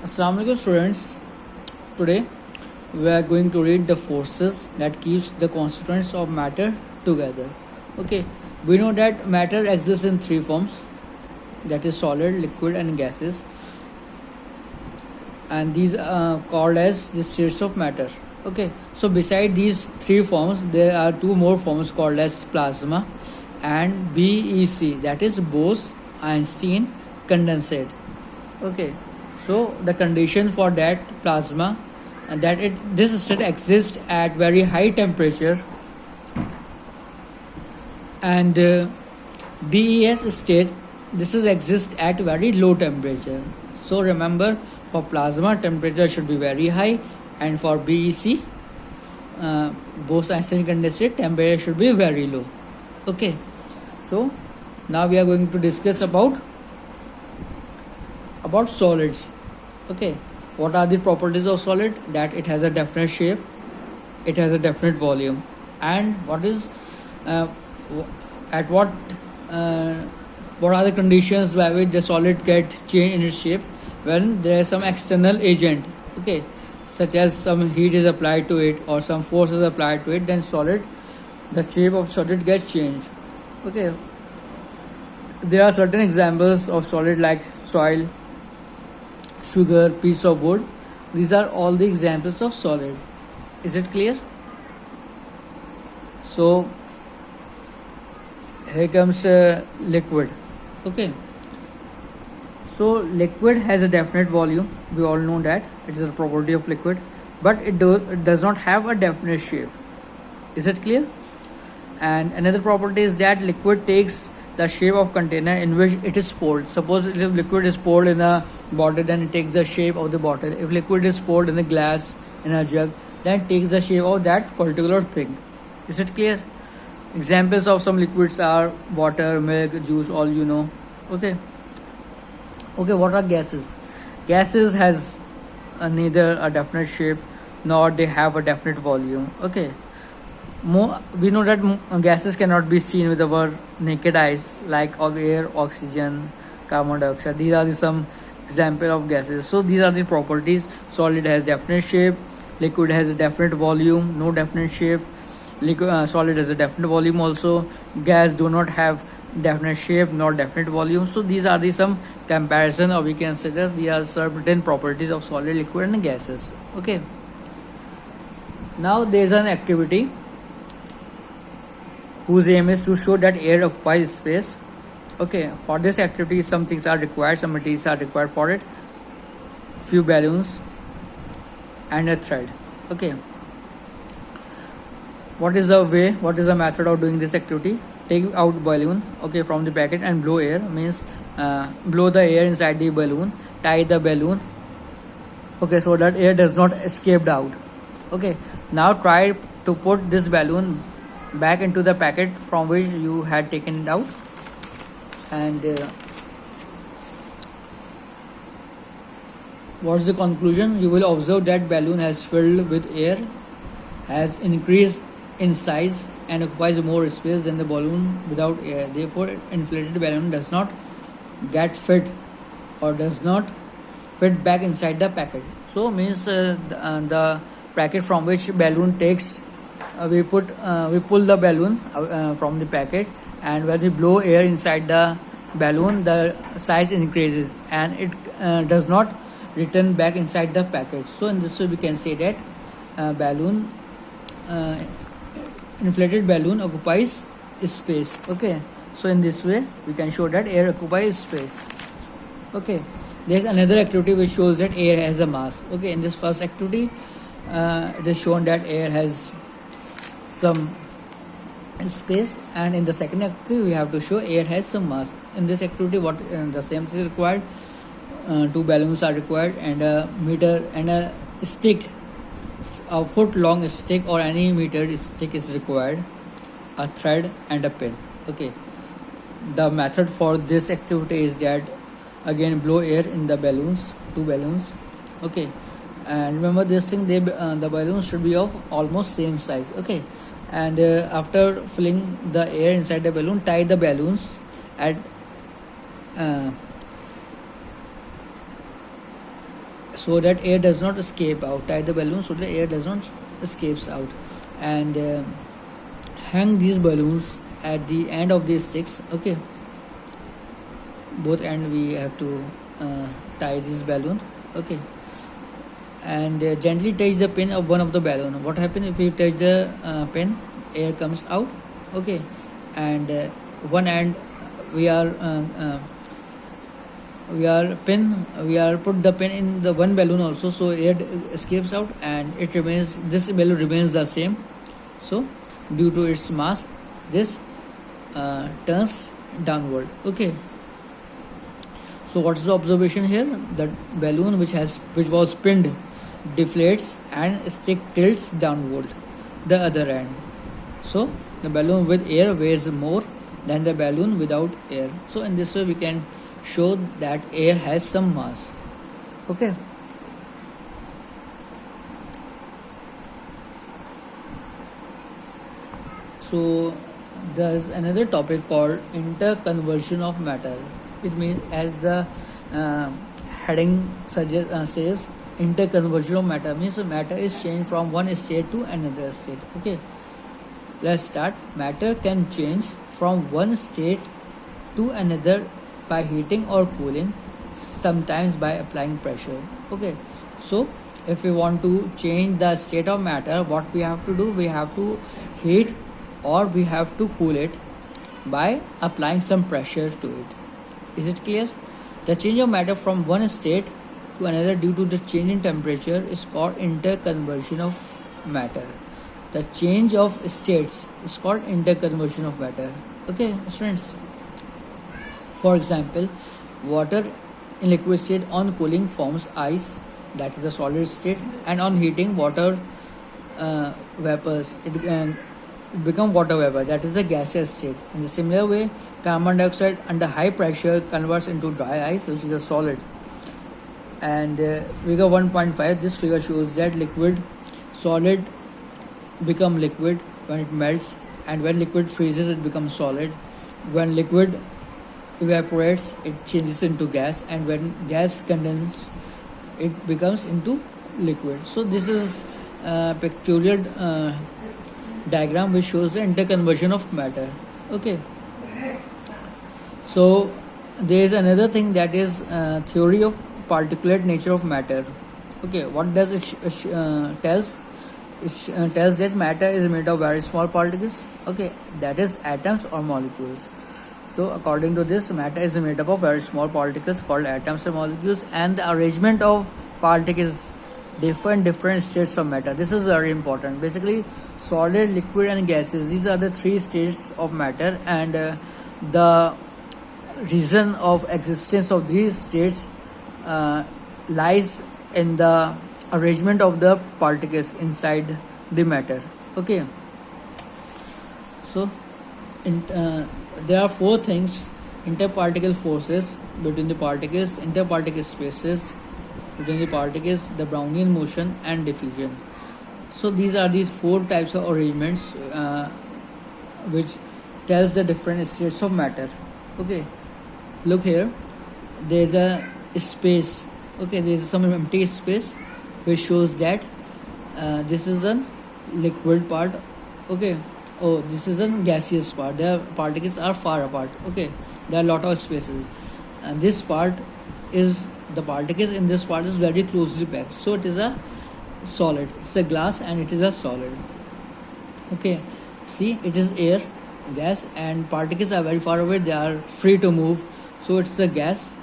Assalamu alaikum students. Today we are going to read the forces that keeps the constituents of matter together. Okay, we know that matter exists in three forms, that is solid, liquid and gases, and these are called as the states of matter. Okay, so beside these three forms there are two more forms called as plasma and BEC, that is Bose-Einstein condensate. Okay, so the condition for that plasma and that this state exists at very high temperature, and BES state, this is exist at very low temperature. So remember, for plasma temperature should be very high, and for BEC, Bose-Einstein condensate, temperature should be very low. Okay, so now we are going to discuss about solids. Okay, what are the properties of solid? That it has a definite shape, it has a definite volume, and what is at what are the conditions by which the solid get changed in its shape? When there is some external agent, okay, such as some heat is applied to it or some force is applied to it, then the shape of solid gets changed. Okay, there are certain examples of solid like soil, sugar, piece of wood. These are all the examples of solid. Is it clear? So here comes liquid. Okay, so liquid has a definite volume. We all know that it is a property of liquid, but it does not have a definite shape. Is it clear? And another property is that liquid takes the shape of container in which it is poured. Suppose if liquid is poured in a bottle, then it takes the shape of the bottle. If liquid is poured in a glass, in a jug, then it takes the shape of that particular thing. Is it clear? Examples of some liquids are water, milk, juice, all you know. Okay, what are gases? Gases has neither a definite shape nor they have a definite volume. Okay, we know that gases cannot be seen with our naked eyes, like air, oxygen, carbon dioxide. These are some example of gases. So these are the properties. Solid has definite shape, liquid has a definite volume, no definite shape. Solid has a definite volume also. Gas do not have definite shape nor definite volume. So these are the some comparison, or we can say that these are certain properties of solid, liquid and gases. Okay, now there is an activity whose aim is to show that air occupies space. Okay, for this activity some things are required, some materials are required for it, few balloons and a thread. Okay, what is the method of doing this activity? Take out balloon, okay, from the packet and blow air, means blow the air inside the balloon, tie the balloon, okay, so that air does not escape out. Okay, now try to put this balloon back into the packet from which you had taken it out, and what's the conclusion? You will observe that balloon has filled with air, has increased in size and occupies more space than the balloon without air. Therefore, inflated balloon does not get fit or does not fit back inside the packet. So means the packet from which balloon takes, we pull the balloon from the packet, and when we blow air inside the balloon, the size increases and it does not return back inside the packet. So in this way we can say that inflated balloon occupies space. Okay, so in this way we can show that air occupies space. Okay, there's another activity which shows that air has a mass. Okay, in this first activity it is shown that air has some space, and in the second activity we have to show air has some mass. In this activity what the same thing is required. Two balloons are required, and a meter and a stick, a foot long stick or any meter stick is required, a thread and a pin. Okay, the method for this activity is that again blow air in the balloons, two balloons. Okay, and remember this thing, the balloons should be of almost same size. Okay, and after filling the air inside the balloon, tie the balloons at so that air does not escape out. Tie the balloon so that air does not escapes out, and hang these balloons at the end of these sticks. Okay, both end we have to tie this balloon. Okay, and gently touch the pin of one of the balloon. What happens if you touch the pin? Air comes out. Okay, and one end we are put the pin in the one balloon also, so air escapes out and it remains, this balloon remains the same. So due to its mass, this turns downward. Okay, so what is the observation here? The balloon which was pinned deflates and stick tilts downward the other end. So the balloon with air weighs more than the balloon without air. So in this way we can show that air has some mass. Okay, so there's another topic called interconversion of matter. It means, as the heading says, interconversion of matter means matter is changed from one state to another state. Okay, let's start. Matter can change from one state to another by heating or cooling, sometimes by applying pressure. Okay, so if we want to change the state of matter, what we have to do? We have to heat or we have to cool it by applying some pressure to it. Is it clear? The change of matter from one state to another due to the change in temperature is called interconversion of matter. The change of states is called interconversion of matter. Okay, students. For example, water in liquid state on cooling forms ice, that is a solid state, and on heating water vapors, it become water vapor, that is a gaseous state. In the similar way, carbon dioxide under high pressure converts into dry ice, which is a solid. And figure 1.5, this figure shows that solid become liquid when it melts, and when liquid freezes it becomes solid. When liquid evaporates it changes into gas, and when gas condenses it becomes into liquid. So this is a pictorial diagram which shows the interconversion of matter. Okay, so there is another thing, that is theory of particulate nature of matter. Okay, what does it tells? It tells that matter is made of very small particles. Okay, that is atoms or molecules. So according to this, matter is made up of very small particles called atoms or molecules, and the arrangement of particles differ in different states of matter. This is very important. Basically, solid, liquid and gases, these are the three states of matter, and the reason of existence of these states lies in the arrangement of the particles inside the matter. Okay, so there are four things: interparticle forces between the particles, interparticle spaces between the particles, the Brownian motion and diffusion. So these are the four types of arrangements which tells the different states of matter. Okay, look here, there is a space. Okay, there is some empty space which shows that this is a liquid part. Okay, oh, this is a gaseous part. The particles are far apart. Okay, there are a lot of spaces, and this part is, the particles in this part is very closely packed, so it is a solid. It's a glass and it is a solid. Okay, see, it is air, gas, and particles are very far away, they are free to move, so it's a gas.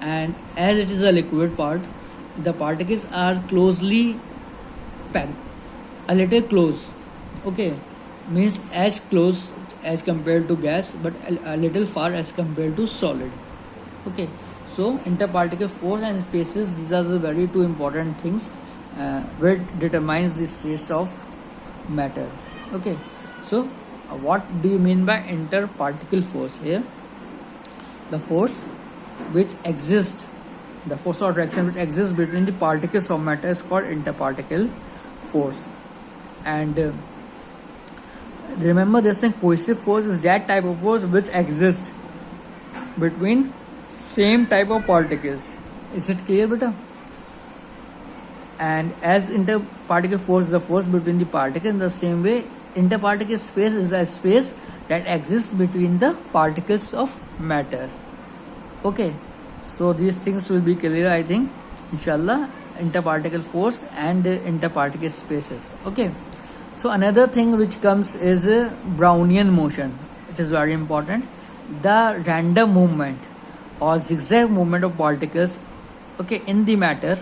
And as it is a liquid part, the particles are closely packed, a little close. Okay, means as close as compared to gas, but a little far as compared to solid. Okay, so interparticle force and spaces, these are the very two important things which determines the states of matter. Okay, so what do you mean by interparticle force? Here, the force which exists, the force of attraction which exists between the particles of matter is called interparticle force. And remember this thing, cohesive force is that type of force which exists between same type of particles. Is it clear, beta? And as interparticle force is the force between the particles, in the same way interparticle space is a space that exists between the particles of matter. Okay, so these things will be clear, I think, inshallah. Interparticle force and interparticle spaces. Okay, so another thing which comes is Brownian motion. It is very important. The random movement or zigzag movement of particles, okay, in the matter,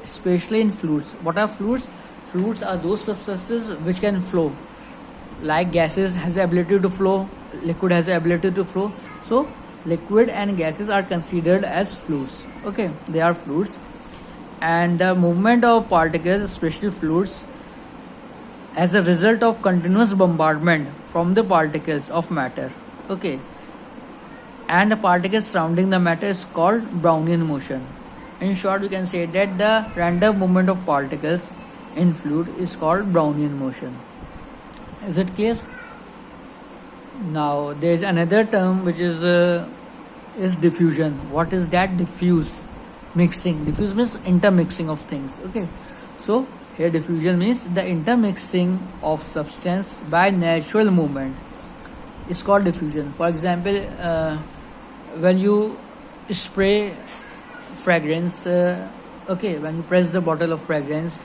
especially in fluids. What are fluids? Fluids are those substances which can flow. Like gases has the ability to flow, liquid has the ability to flow. So liquid and gases are considered as fluids. Okay, they are fluids. And the movement of particles, especially fluids, as a result of continuous bombardment from the particles of matter. Okay, and the particles surrounding the matter is called Brownian motion. In short, we can say that the random movement of particles in fluid is called Brownian motion. Is it clear? Now there is another term which is diffusion. What is that? Diffuse mixing. Diffuse means intermixing of things. Okay, so here diffusion means the intermixing of substance by natural movement is called diffusion. For example, when you spray fragrance, okay, when you press the bottle of fragrance,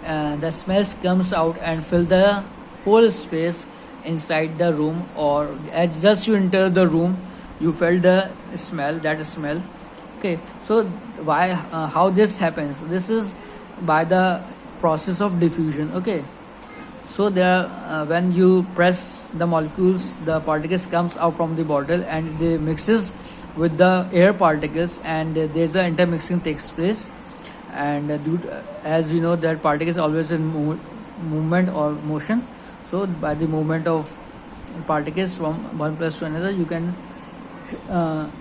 the smells comes out and fill the whole space inside the room, or as just you enter the room you felt the smell, that smell. Okay, so why how this happens? This is by the process of diffusion. Okay, so there when you press the molecules, the particles comes out from the bottle and they mixes with the air particles, and there's a intermixing takes place. And as we know that particles always in movement or motion, so by the movement of particles from one place to another, you can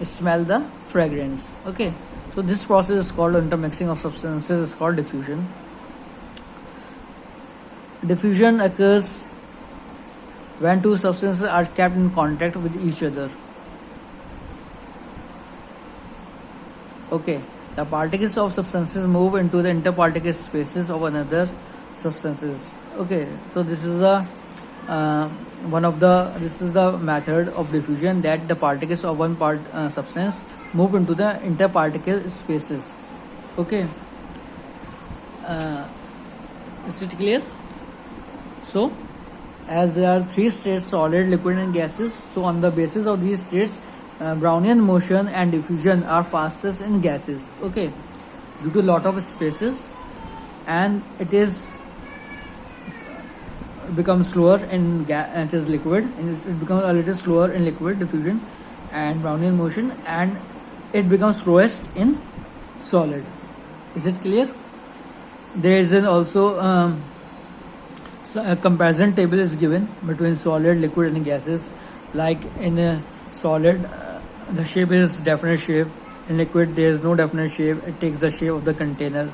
smell the fragrance. Okay, so this process is called intermixing of substances, is called diffusion. Diffusion occurs when two substances are kept in contact with each other. Okay, the particles of substances move into the interparticle spaces of another substances. Okay, so this is the this is the method of diffusion, that the particles of one substance move into the interparticle spaces. Okay, is it clear? So as there are three states, solid, liquid and gases, so on the basis of these states, Brownian motion and diffusion are fastest in gases. Okay, due to lot of spaces, and it is becomes slower in it is liquid, and it becomes a little slower in liquid diffusion and Brownian motion, and it becomes slowest in solid. Is it clear? There is an also so a comparison table is given between solid, liquid and gases. Like in a solid, the shape is definite shape. In liquid there is no definite shape, it takes the shape of the container.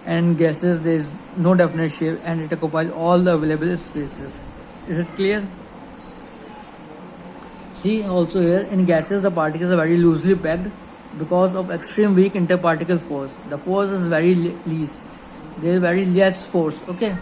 And gases there is no definite shape and it occupies all the available spaces. Is it clear? See also here, in gases the particles are very loosely packed because of extreme weak interparticle force. The force is very least, there is very less force. Okay,